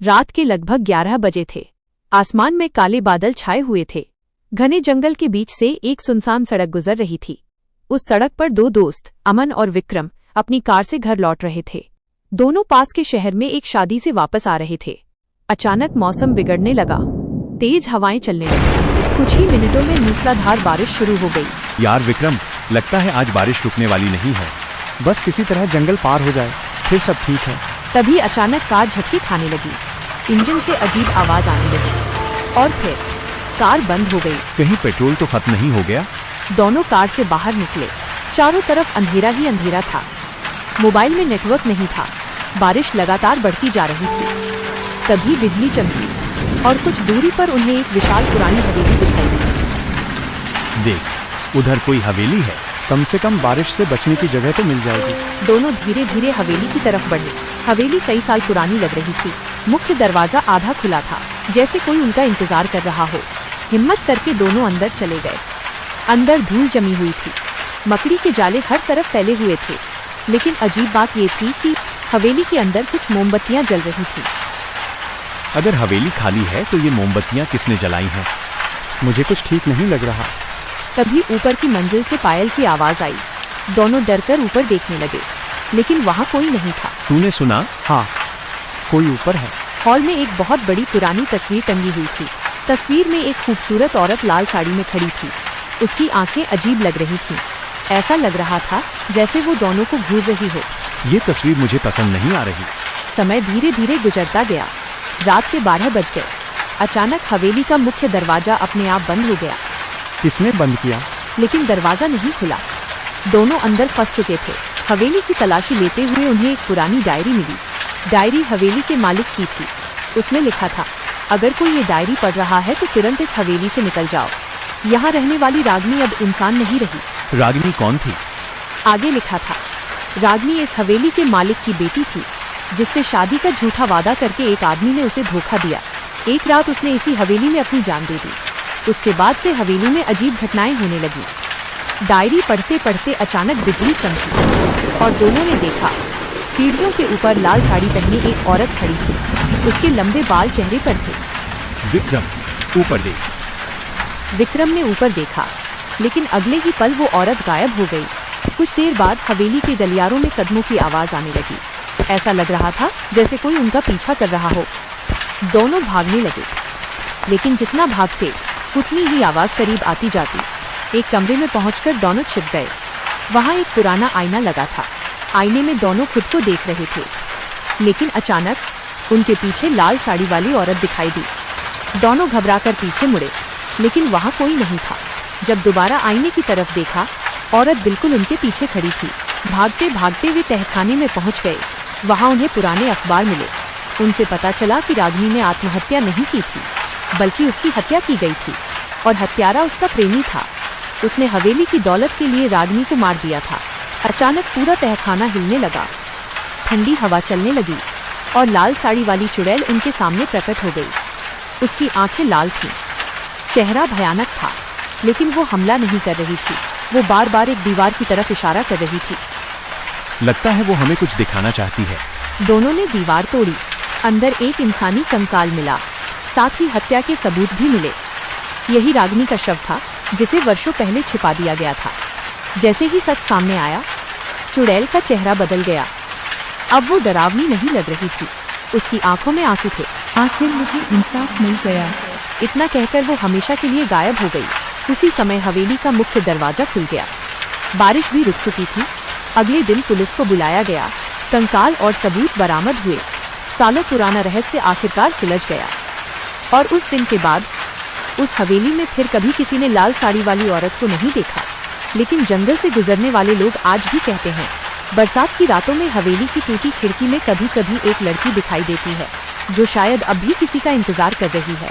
रात के लगभग 11 बजे थे। आसमान में काले बादल छाए हुए थे। घने जंगल के बीच से एक सुनसान सड़क गुजर रही थी। उस सड़क पर दो दोस्त अमन और विक्रम अपनी कार से घर लौट रहे थे। दोनों पास के शहर में एक शादी से वापस आ रहे थे। अचानक मौसम बिगड़ने लगा। तेज हवाएं चलने लगी। कुछ ही मिनटों में मूसलाधार बारिश शुरू हो गई। यार विक्रम, लगता है आज बारिश रुकने वाली नहीं है। बस किसी तरह जंगल पार हो जाए, फिर सब ठीक है। तभी अचानक कार झटके खाने लगी। इंजन से अजीब आवाज आने लगी और फिर कार बंद हो गई। कहीं पेट्रोल तो खत्म नहीं हो गया? दोनों कार से बाहर निकले। चारों तरफ अंधेरा ही अंधेरा था। मोबाइल में नेटवर्क नहीं था। बारिश लगातार बढ़ती जा रही थी। तभी बिजली चमकी और कुछ दूरी पर उन्हें एक विशाल पुरानी हवेली दिखाई दी। देख, उधर कोई हवेली है। कम से कम बारिश से बचने की जगह तो मिल जाएगी। दोनों धीरे धीरे हवेली की तरफ बढ़े। हवेली कई साल पुरानी लग रही थी। मुख्य दरवाजा आधा खुला था, जैसे कोई उनका इंतजार कर रहा हो। हिम्मत करके दोनों अंदर चले गए। अंदर धूल जमी हुई थी। मकड़ी के जाले हर तरफ फैले हुए थे। लेकिन अजीब बात ये थी कि हवेली के अंदर कुछ मोमबत्तियां जल रही थी। अगर हवेली खाली है तो ये मोमबत्तियां किसने जलाई हैं? मुझे कुछ ठीक नहीं लग रहा। तभी ऊपर की मंजिल से पायल की आवाज आई। दोनों डरकर ऊपर देखने लगे, लेकिन वहाँ कोई नहीं था। तूने सुना? हाँ, कोई ऊपर है। हॉल में एक बहुत बड़ी पुरानी तस्वीर टंगी हुई थी। तस्वीर में एक खूबसूरत औरत लाल साड़ी में खड़ी थी। उसकी आंखें अजीब लग रही थीं। ऐसा लग रहा था जैसे वो दोनों को घूर रही हो। ये तस्वीर मुझे पसंद नहीं आ रही। समय धीरे धीरे गुजरता गया। रात के 12 बज गए। अचानक हवेली का मुख्य दरवाजा अपने आप बंद हो गया। किसने बंद किया? लेकिन दरवाजा नहीं खुला। दोनों अंदर फंस चुके थे। हवेली की तलाशी लेते हुए उन्हें एक पुरानी डायरी मिली। डायरी हवेली के मालिक की थी। उसमें लिखा था, अगर कोई ये डायरी पढ़ रहा है तो तुरंत इस हवेली से निकल जाओ। यहाँ रहने वाली रागनी अब इंसान नहीं रही। रागिनी कौन थी? आगे लिखा था, रागनी इस हवेली के मालिक की बेटी थी, जिससे शादी का झूठा वादा करके एक आदमी ने उसे धोखा दिया। एक रात उसने इसी हवेली में अपनी जान दे दी। उसके बाद से हवेली में अजीब घटनाएं होने लगी। डायरी पढ़ते पढ़ते अचानक बिजली चमकी और दोनों ने देखा, सीढ़ियों के ऊपर लाल साड़ी पहने एक औरत खड़ी थी। उसके लंबे बाल चेहरे पर थे। विक्रम, ऊपर देख। विक्रम ने ऊपर देखा, लेकिन अगले ही पल वो औरत गायब हो गई। कुछ देर बाद हवेली के गलियारों में कदमों की आवाज आने लगी। ऐसा लग रहा था जैसे कोई उनका पीछा कर रहा हो। दोनों भागने लगे, लेकिन जितना भागते उतनी ही आवाज करीब आती जाती। एक कमरे में पहुंचकर दोनों छिप गए। वहां एक पुराना आईना लगा था। आईने में दोनों खुद को देख रहे थे, लेकिन अचानक उनके पीछे लाल साड़ी वाली औरत दिखाई दी। दोनों घबराकर पीछे मुड़े, लेकिन वहां कोई नहीं था। जब दोबारा आईने की तरफ देखा, औरत बिल्कुल उनके पीछे खड़ी थी। भागते भागते वे तहखाने में पहुंच गए। वहां उन्हें पुराने अखबार मिले। उनसे पता चला कि रागिनी ने आत्महत्या नहीं की थी, बल्कि उसकी हत्या की गई थी और हत्यारा उसका प्रेमी था। उसने हवेली की दौलत के लिए रागिनी को मार दिया था। अचानक पूरा तहखाना हिलने लगा। ठंडी हवा चलने लगी और लाल साड़ी वाली चुड़ैल उनके सामने प्रकट हो गई। उसकी आंखें लाल थीं, चेहरा भयानक था, लेकिन वो हमला नहीं कर रही थी। वो बार बार एक दीवार की तरफ इशारा कर रही थी। लगता है वो हमें कुछ दिखाना चाहती है। दोनों ने दीवार तोड़ी। अंदर एक इंसानी कंकाल मिला, साथ ही हत्या के सबूत भी मिले। यही रागिनी का शव था, जिसे वर्षों पहले छिपा दिया गया था। जैसे ही सच सामने आया, चुड़ैल का चेहरा बदल गया। अब वो डरावनी नहीं लग रही थी। उसकी आंखों में आंसू थे। आखिर मुझे इंसाफ मिल गया। इतना कहकर वो हमेशा के लिए गायब हो गई। उसी समय हवेली का मुख्य दरवाजा खुल गया। बारिश भी रुक चुकी थी। अगले दिन पुलिस को बुलाया गया। कंकाल और सबूत बरामद हुए। सालों पुराना रहस्य आखिरकार सुलझ गया। और उस दिन के बाद उस हवेली में फिर कभी किसी ने लाल साड़ी वाली औरत को नहीं देखा। लेकिन जंगल से गुजरने वाले लोग आज भी कहते हैं, बरसात की रातों में हवेली की टूटी खिड़की में कभी कभी एक लड़की दिखाई देती है, जो शायद अब भी किसी का इंतजार कर रही है।